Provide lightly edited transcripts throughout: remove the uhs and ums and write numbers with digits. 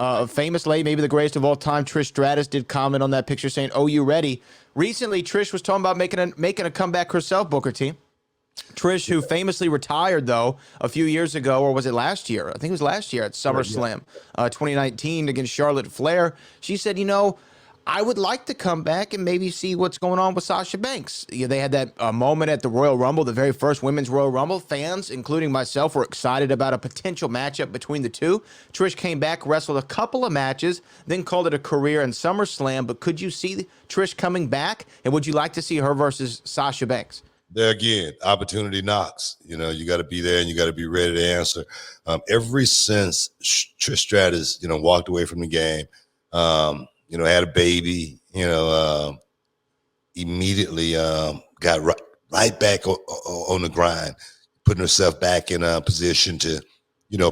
A famous lady, maybe the greatest of all time, Trish Stratus, did comment on that picture saying, "Oh, you ready?" Recently, Trish was talking about making a comeback herself, Booker T. Trish, who famously retired, though, a few years ago, or was it last year? I think it was last year at SummerSlam 2019 against Charlotte Flair. She said, I would like to come back and maybe see what's going on with Sasha Banks. They had that moment at the Royal Rumble, the very first Women's Royal Rumble. Fans, including myself, were excited about a potential matchup between the two. Trish came back, wrestled a couple of matches, then called it a career in SummerSlam. But could you see Trish coming back? And would you like to see her versus Sasha Banks? There again, opportunity knocks. You got to be there and you got to be ready to answer. Ever since Trish Stratus, walked away from the game, had a baby, immediately got right back on the grind, putting herself back in a position to,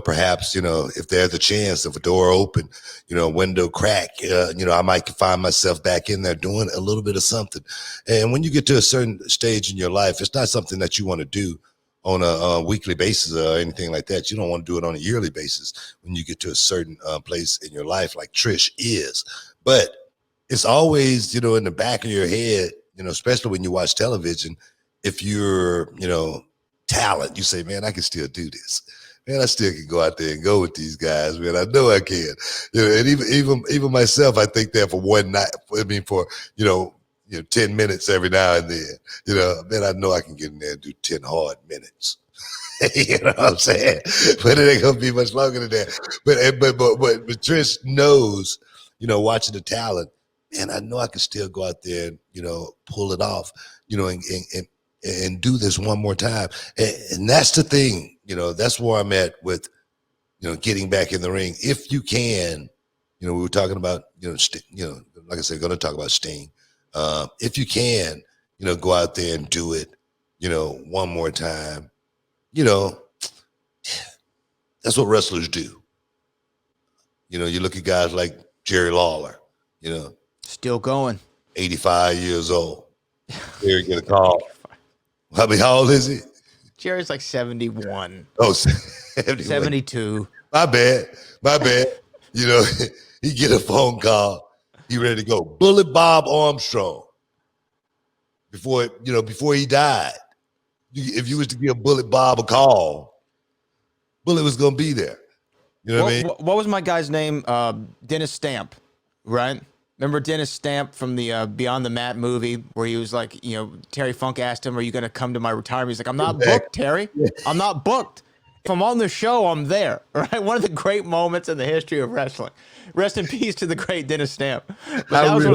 perhaps, if there's a chance of a door open, a window crack, I might find myself back in there doing a little bit of something. And when you get to a certain stage in your life, it's not something that you want to do on a weekly basis or anything like that. You don't want to do it on a yearly basis when you get to a certain place in your life like Trish is. But it's always, in the back of your head, especially when you watch television, if you're, talent, you say, man, I can still do this. Man, I still can go out there and go with these guys, man. I know I can. And even myself, I think that for one night, for 10 minutes every now and then, man, I know I can get in there and do 10 hard minutes. You know what I'm saying? But it ain't gonna be much longer than that. But Trish knows, watching the talent, man, I know I can still go out there and, pull it off, and do this one more time. And that's the thing, that's where I'm at with, getting back in the ring. If you can, we were talking about, like I said, going to talk about Sting. If you can, go out there and do it, one more time, that's what wrestlers do. You look at guys like Jerry Lawler, still going, 85 years old. Jerry get a call. How old is he? Jerry's like 71. Oh, 72. My bad. He get a phone call. He ready to go. Bullet Bob Armstrong. Before he died. If you was to give Bullet Bob a call, Bullet was gonna be there. You know what I mean? What was my guy's name? Dennis Stamp, right? Remember Dennis Stamp from the Beyond the Mat movie where he was like, Terry Funk asked him, "Are you going to come to my retirement?" He's like, "I'm not booked, Terry. I'm not booked. If I'm on the show, I'm there." Right? One of the great moments in the history of wrestling. Rest in peace to the great Dennis Stamp. But that was one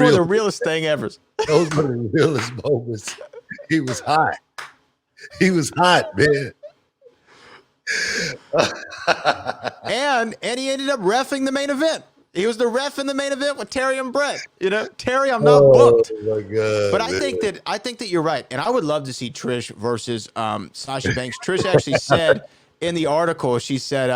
of the realest thing ever. Those were the realest moments. He was hot. He was hot, man. and he ended up reffing the main event. He was the ref in the main event with Terry and Brett. Terry, I'm not booked. Oh my God! But I think that you're right, and I would love to see Trish versus Sasha Banks. Trish actually said in the article, she said,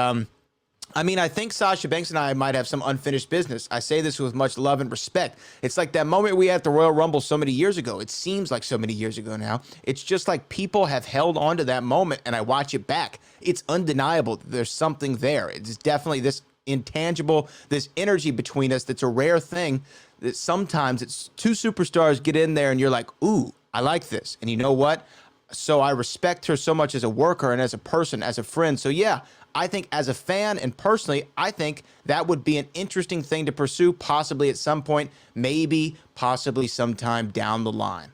I think Sasha Banks and I might have some unfinished business. I say this with much love and respect. It's like that moment we had at the Royal Rumble so many years ago. It seems like so many years ago now. It's just like people have held on to that moment, and I watch it back. It's undeniable. There's something there. It's definitely this intangible, this energy between us that's a rare thing, that sometimes it's two superstars get in there and you're like, ooh, I like this. And you know what? So I respect her so much as a worker and as a person, as a friend. So yeah, I think as a fan and personally, I think that would be an interesting thing to pursue, possibly at some point, maybe, possibly sometime down the line.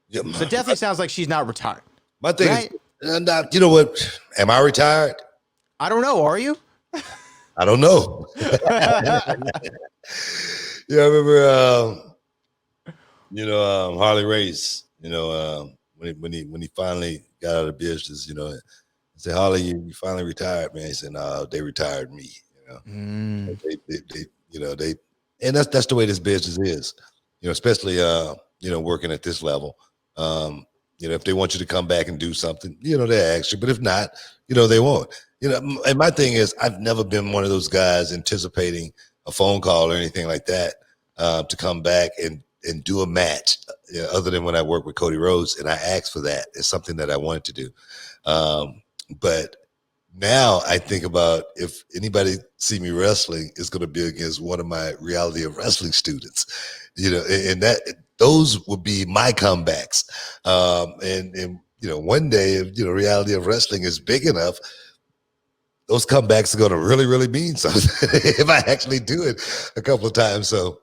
Yeah, so it definitely sounds like she's not retired. My thing is, you know what? Am I retired? I don't know. Are you? I don't know. Yeah, I remember, Harley Race. When he finally got out of business, I said, "Harley, you finally retired, man." He said, "No, they retired me." They and that's the way this business is. Especially working at this level. If they want you to come back and do something, they ask you. But if not, they won't. And my thing is, I've never been one of those guys anticipating a phone call or anything like that to come back and do a match, other than when I worked with Cody Rhodes, and I asked for that. It's something that I wanted to do. But now I think about if anybody see me wrestling, it's going to be against one of my reality of wrestling students, and that those would be my comebacks. And one day, if reality of wrestling is big enough, those comebacks are going to really, really mean something if I actually do it a couple of times. So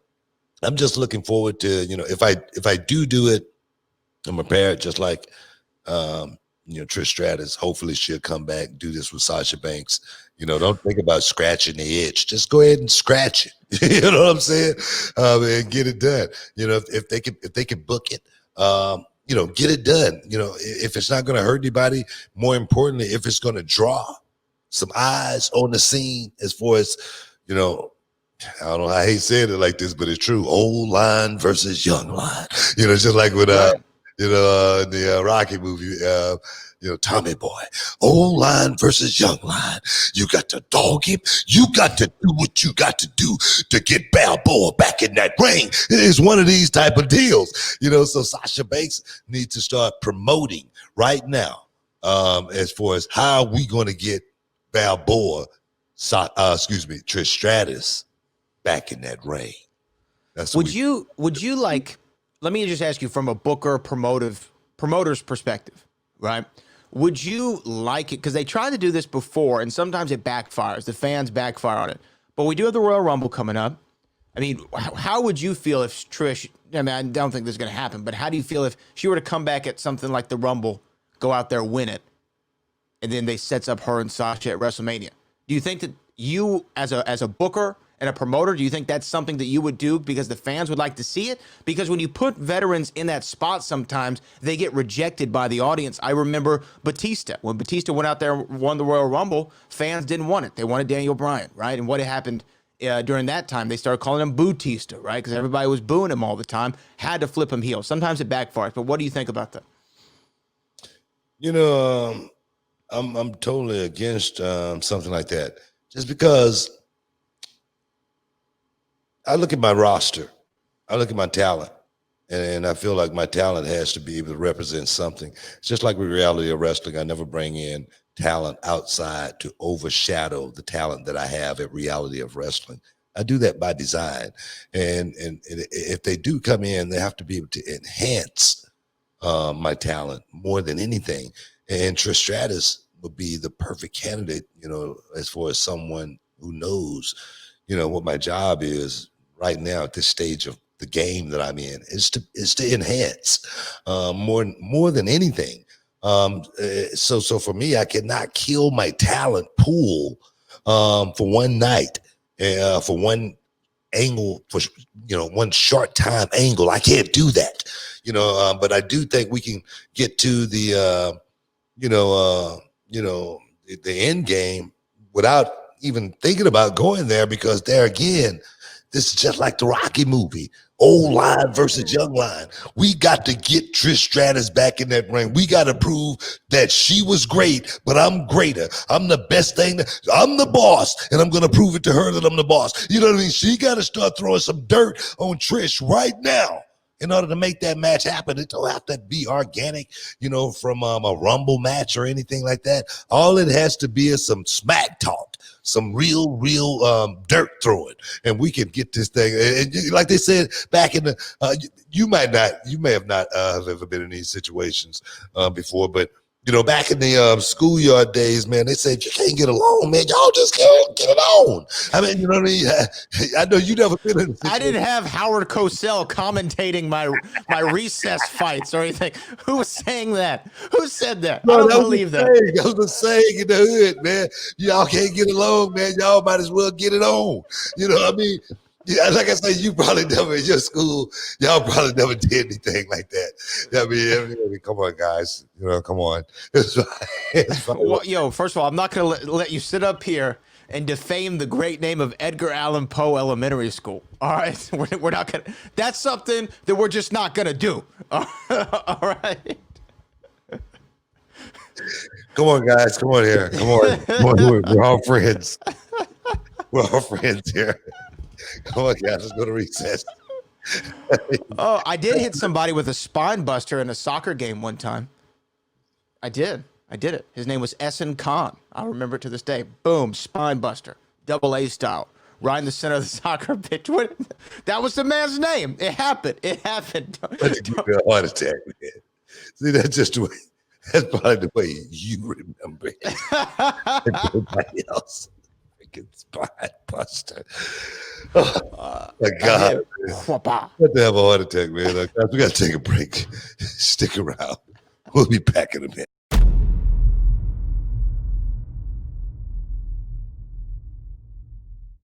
I'm just looking forward to, if I do it, I'm prepared, just like Trish Stratus. Hopefully she'll come back, do this with Sasha Banks. Don't think about scratching the itch. Just go ahead and scratch it. You know what I'm saying? And get it done. If they can book it, get it done. If it's not going to hurt anybody, more importantly, if it's going to draw some eyes on the scene, as far as, I don't know, I hate saying it like this, but it's true. Old line versus young line. Just like with the Rocky movie, Tommy Boy, old line versus young line. You got to dog him. You got to do what you got to do to get Balboa back in that ring. It is one of these type of deals, so Sasha Banks needs to start promoting right now, as far as how are we going to get Balboa, Trish Stratus back in that ring. Would you like, let me just ask you from a booker promoter's perspective, right? Would you like it? Because they tried to do this before, and sometimes it backfires. The fans backfire on it. But we do have the Royal Rumble coming up. I mean, how would you feel if Trish, I mean, I don't think this is going to happen, but how do you feel if she were to come back at something like the Rumble, go out there, win it, and then they sets up her and Sasha at WrestleMania? Do you think that you, as a booker and a promoter, do you think that's something that you would do because the fans would like to see it? Because when you put veterans in that spot, sometimes they get rejected by the audience. I remember Batista. When Batista went out there and won the Royal Rumble, fans didn't want it. They wanted Daniel Bryan, right? And what happened during that time? They started calling him Bootista, right? Because everybody was booing him all the time. Had to flip him heel. Sometimes it backfires. But what do you think about that? I'm totally against something like that. Just because I look at my roster, I look at my talent, and I feel like my talent has to be able to represent something. It's just like with reality of wrestling. I never bring in talent outside to overshadow the talent that I have at reality of wrestling. I do that by design. And if they do come in, they have to be able to enhance my talent more than anything. And Trish Stratus would be the perfect candidate, as far as someone who knows, what my job is right now at this stage of the game that I'm in is to enhance more than anything. So for me, I cannot kill my talent pool for one night, for one angle, for one short time angle. I can't do that, but I do think we can get to the the end game without even thinking about going there, because there again, this is just like the Rocky movie. Old line versus young line. We got to get Trish Stratus back in that ring. We got to prove that she was great, but I'm greater. I'm the best thing. I'm the boss, and I'm going to prove it to her that I'm the boss. You know what I mean? She got to start throwing some dirt on Trish right now in order to make that match happen. It don't have to be organic, from a Rumble match or anything like that. All it has to be is some smack talk, some real dirt throwing, and we can get this thing. And like they said back in the, you may have not ever been in these situations before, but back in the schoolyard days, man, they said you can't get along, man. Y'all just can't get it on. I mean, you know what I mean? I know you never been in. I didn't have Howard Cosell commentating my recess fights or anything. Who was saying that? Who said that? No, I don't believe that. That was the saying in the hood, man. Y'all can't get along, man. Y'all might as well get it on. You know what I mean? Yeah, like I said, you probably never in your school, y'all probably never did anything like that. I mean, come on, guys. Come on. It's fine. Well, first of all, I'm not going to let you sit up here and defame the great name of Edgar Allan Poe Elementary School. All right? We're not going to. That's something that we're just not going to do. All right? Come on, guys. Come on here. Come on. We're all friends. We're all friends here. Come on, guys. Let's go to recess. Oh, I did hit somebody with a spine buster in a soccer game one time. I did. I did it. His name was Essen Khan. I remember it to this day. Boom, spine buster, double A style, right in the center of the soccer pitch. That was the man's name. It happened. It happened. That's give me a heart attack, man. See, that's just the way. That's probably the way you remember it. Everybody else, freaking spine buster. Oh my God! I had to have a heart attack, man. We got to take a break. Stick around. We'll be back in a minute.